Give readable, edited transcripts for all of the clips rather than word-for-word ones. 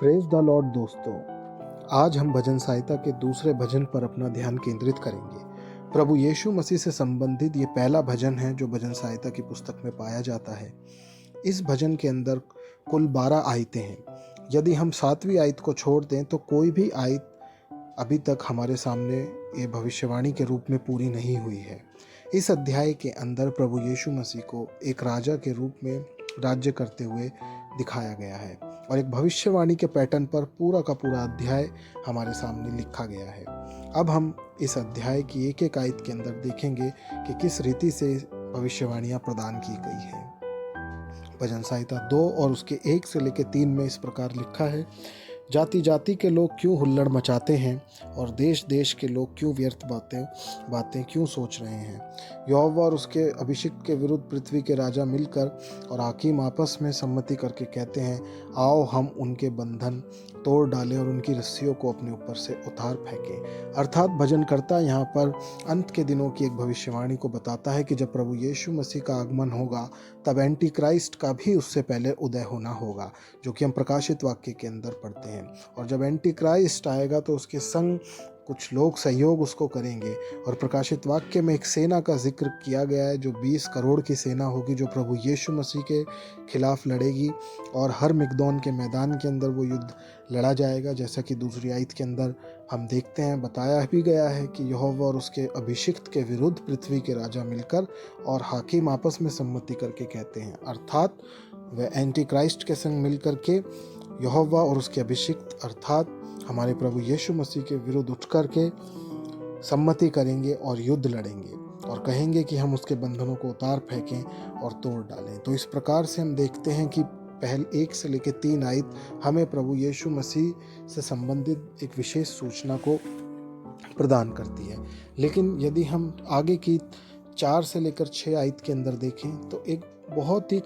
Praise the Lord दोस्तों, आज हम भजन सहायता के दूसरे भजन पर अपना ध्यान केंद्रित करेंगे। प्रभु यीशु मसीह से संबंधित ये पहला भजन है जो भजन सहायता की पुस्तक में पाया जाता है। इस भजन के अंदर कुल 12 आयतें हैं। यदि हम 7वीं आयत को छोड़ दें तो कोई भी आयत अभी तक हमारे सामने ये भविष्यवाणी के रूप में पूरी नहीं हुई है। इस अध्याय के अंदर प्रभु यीशु मसीह को एक राजा के रूप में राज्य करते हुए दिखाया गया है और एक भविष्यवाणी के पैटर्न पर पूरा का पूरा अध्याय हमारे सामने लिखा गया है। अब हम इस अध्याय की एक एक आयत के अंदर देखेंगे कि किस रीति से भविष्यवाणियां प्रदान की गई है। भजन संहिता 2 और उसके 1 से लेकर 3 में इस प्रकार लिखा है, जाति जाति के लोग क्यों हुल्लड़ मचाते हैं और देश देश के लोग क्यों व्यर्थ बातें क्यों सोच रहे हैं। यहोवा और उसके अभिषिक्त के विरुद्ध पृथ्वी के राजा मिलकर और हाकिम आपस में सम्मति करके कहते हैं, आओ हम उनके बंधन तोड़ डालें और उनकी रस्सियों को अपने ऊपर से उतार फेंकें। अर्थात भजनकर्ता यहाँ पर अंत के दिनों की एक भविष्यवाणी को बताता है कि जब प्रभु यीशु मसीह का आगमन होगा तब एंटी क्राइस्ट का भी उससे पहले उदय होना होगा, जो कि हम प्रकाशित वाक्य के अंदर पढ़ते हैं। और जब एंटी क्राइस्ट आएगा तो उसके संग कुछ लोग सहयोग उसको करेंगे। और प्रकाशित वाक्य में एक सेना का जिक्र किया गया है जो 20 करोड़ की सेना होगी, जो प्रभु यीशु मसीह के खिलाफ लड़ेगी और हर मिगदोन के मैदान के अंदर वो युद्ध लड़ा जाएगा। जैसा कि दूसरी आयत के अंदर हम देखते हैं, बताया भी गया है कि यहोवा और उसके अभिषिक्त के विरुद्ध पृथ्वी के राजा मिलकर और हाकिम आपस में सम्मति करके कहते हैं। अर्थात वह एंटी क्राइस्ट के संग मिल करके यहोवा और उसके अभिषिक्त अर्थात हमारे प्रभु यीशु मसीह के विरुद्ध उठ करके सम्मति करेंगे और युद्ध लड़ेंगे और कहेंगे कि हम उसके बंधनों को उतार फेंकें और तोड़ डालें। तो इस प्रकार से हम देखते हैं कि पहले 1 से लेकर 3 आयत हमें प्रभु यीशु मसीह से संबंधित एक विशेष सूचना को प्रदान करती है। लेकिन यदि हम आगे की 4 से लेकर 6 आयत के अंदर देखें तो एक बहुत ही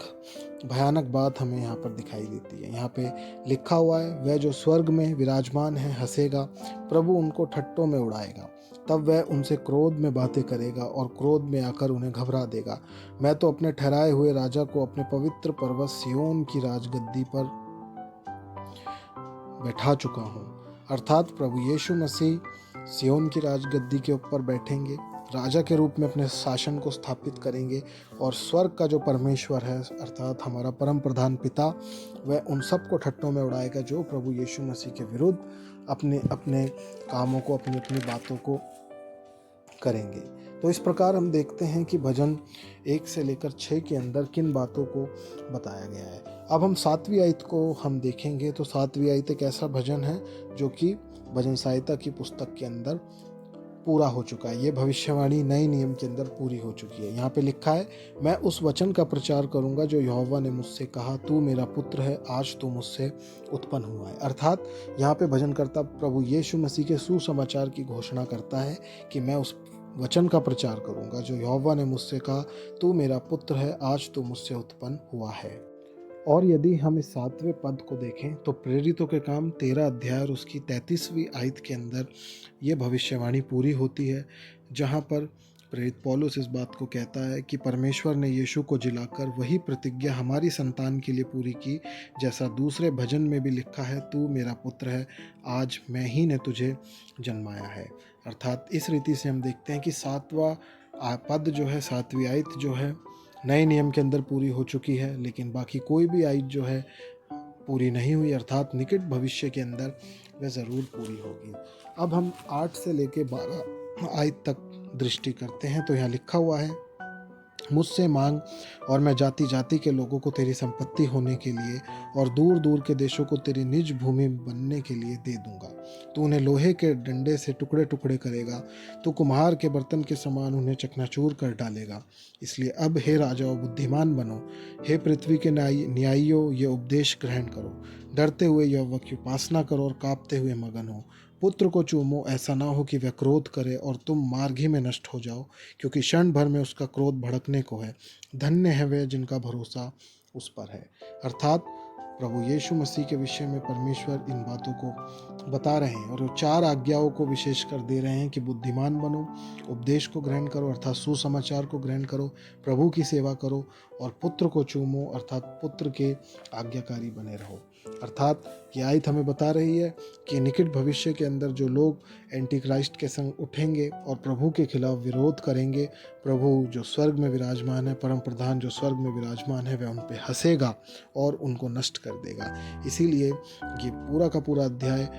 भयानक बात हमें यहाँ पर दिखाई देती है। यहाँ पे लिखा हुआ है, वह जो स्वर्ग में विराजमान है हंसेगा, प्रभु उनको ठट्टों में उड़ाएगा, तब वह उनसे क्रोध में बातें करेगा और क्रोध में आकर उन्हें घबरा देगा। मैं तो अपने ठहराए हुए राजा को अपने पवित्र पर्वत सिय्योन की राजगद्दी पर बैठा चुका हूँ। अर्थात प्रभु यीशु मसीह सिय्योन की राजगद्दी के ऊपर बैठेंगे, राजा के रूप में अपने शासन को स्थापित करेंगे और स्वर्ग का जो परमेश्वर है अर्थात हमारा परम प्रधान पिता, वह उन सबको ठट्टों में उड़ाएगा जो प्रभु यीशु मसीह के विरुद्ध अपने अपने कामों को अपनी अपनी बातों को करेंगे। तो इस प्रकार हम देखते हैं कि भजन 1 से लेकर 6 के अंदर किन बातों को बताया गया है। अब हम 7वीं आयत को हम देखेंगे तो 7वीं आयत एक ऐसा भजन है जो कि भजन सहायता की पुस्तक के अंदर पूरा हो चुका है। ये भविष्यवाणी नए नियम के अंदर पूरी हो चुकी है। यहाँ पे लिखा है, मैं उस वचन का प्रचार करूंगा जो यहोवा ने मुझसे कहा, तू मेरा पुत्र है, आज तू मुझसे उत्पन्न हुआ है। अर्थात यहाँ पे भजनकर्ता प्रभु यीशु मसीह के सुसमाचार की घोषणा करता है कि मैं उस वचन का प्रचार करूंगा जो यहोवा ने मुझसे कहा, तू मेरा पुत्र है, आज तू मुझसे उत्पन्न हुआ है। और यदि हम इस 7वें पद को देखें तो प्रेरितों के काम 13 अध्याय और उसकी 33वीं आयत के अंदर ये भविष्यवाणी पूरी होती है, जहाँ पर प्रेरित पौलुस इस बात को कहता है कि परमेश्वर ने यीशु को जिलाकर वही प्रतिज्ञा हमारी संतान के लिए पूरी की, जैसा दूसरे भजन में भी लिखा है, तू मेरा पुत्र है, आज मैं ही ने तुझे जन्माया है। अर्थात इस रीति से हम देखते हैं कि 7वां पद जो है, 7वीं आयत जो है नए नियम के अंदर पूरी हो चुकी है, लेकिन बाकी कोई भी आयत जो है पूरी नहीं हुई। अर्थात निकट भविष्य के अंदर वह ज़रूर पूरी होगी। अब हम 8 से लेकर 12 आयत तक दृष्टि करते हैं तो यहाँ लिखा हुआ है, मुझसे मांग और मैं जाति जाति के लोगों को तेरी संपत्ति होने के लिए और दूर दूर के देशों को तेरी निज भूमि बनने के लिए दे दूंगा। तू उन्हें लोहे के डंडे से टुकड़े टुकड़े करेगा, तू कुम्हार के बर्तन के समान उन्हें चकनाचूर कर डालेगा। इसलिए अब हे राजाओं बुद्धिमान बनो, हे पृथ्वी के न्यायियों ये उपदेश ग्रहण करो। डरते हुए यहोवा की उपासना करो और कांपते हुए मगन हो। पुत्र को चूमो, ऐसा ना हो कि वह क्रोध करे और तुम मार्ग ही में नष्ट हो जाओ, क्योंकि क्षण भर में उसका क्रोध भड़कने को है। धन्य है वे जिनका भरोसा उस पर है। अर्थात प्रभु यीशु मसीह के विषय में परमेश्वर इन बातों को बता रहे हैं और 4 आज्ञाओं को विशेष कर दे रहे हैं कि बुद्धिमान बनो, उपदेश को ग्रहण करो अर्थात सुसमाचार को ग्रहण करो, प्रभु की सेवा करो और पुत्र को चूमो अर्थात पुत्र के आज्ञाकारी बने रहो। अर्थात ये आयत हमें बता रही है कि निकट भविष्य के अंदर जो लोग एंटी क्राइस्ट के संग उठेंगे और प्रभु के खिलाफ विरोध करेंगे, प्रभु जो स्वर्ग में विराजमान है, परम प्रधान जो स्वर्ग में विराजमान है, वह उन पे हंसेगा और उनको नष्ट कर देगा। इसीलिए ये पूरा का पूरा अध्याय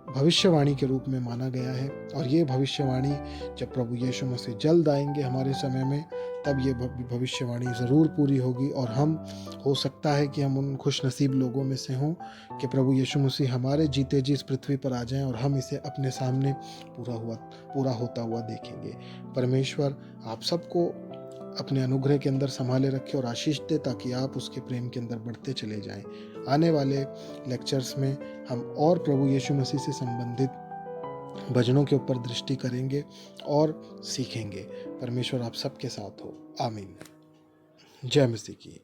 भविष्यवाणी के रूप में माना गया है, और ये भविष्यवाणी जब प्रभु यीशु मसीह जल्द आएंगे हमारे समय में, तब ये भविष्यवाणी ज़रूर पूरी होगी। और हम, हो सकता है कि हम उन खुश नसीब लोगों में से हों कि प्रभु यीशु मसीह हमारे जीते जी इस पृथ्वी पर आ जाएं और हम इसे अपने सामने पूरा होता हुआ देखेंगे। परमेश्वर आप सबको अपने अनुग्रह के अंदर संभाले रखे और आशीष दे, ताकि आप उसके प्रेम के अंदर बढ़ते चले जाएं। आने वाले लेक्चर्स में हम और प्रभु यीशु मसीह से संबंधित भजनों के ऊपर दृष्टि करेंगे और सीखेंगे। परमेश्वर आप सबके साथ हो। आमीन। जय मसीह की।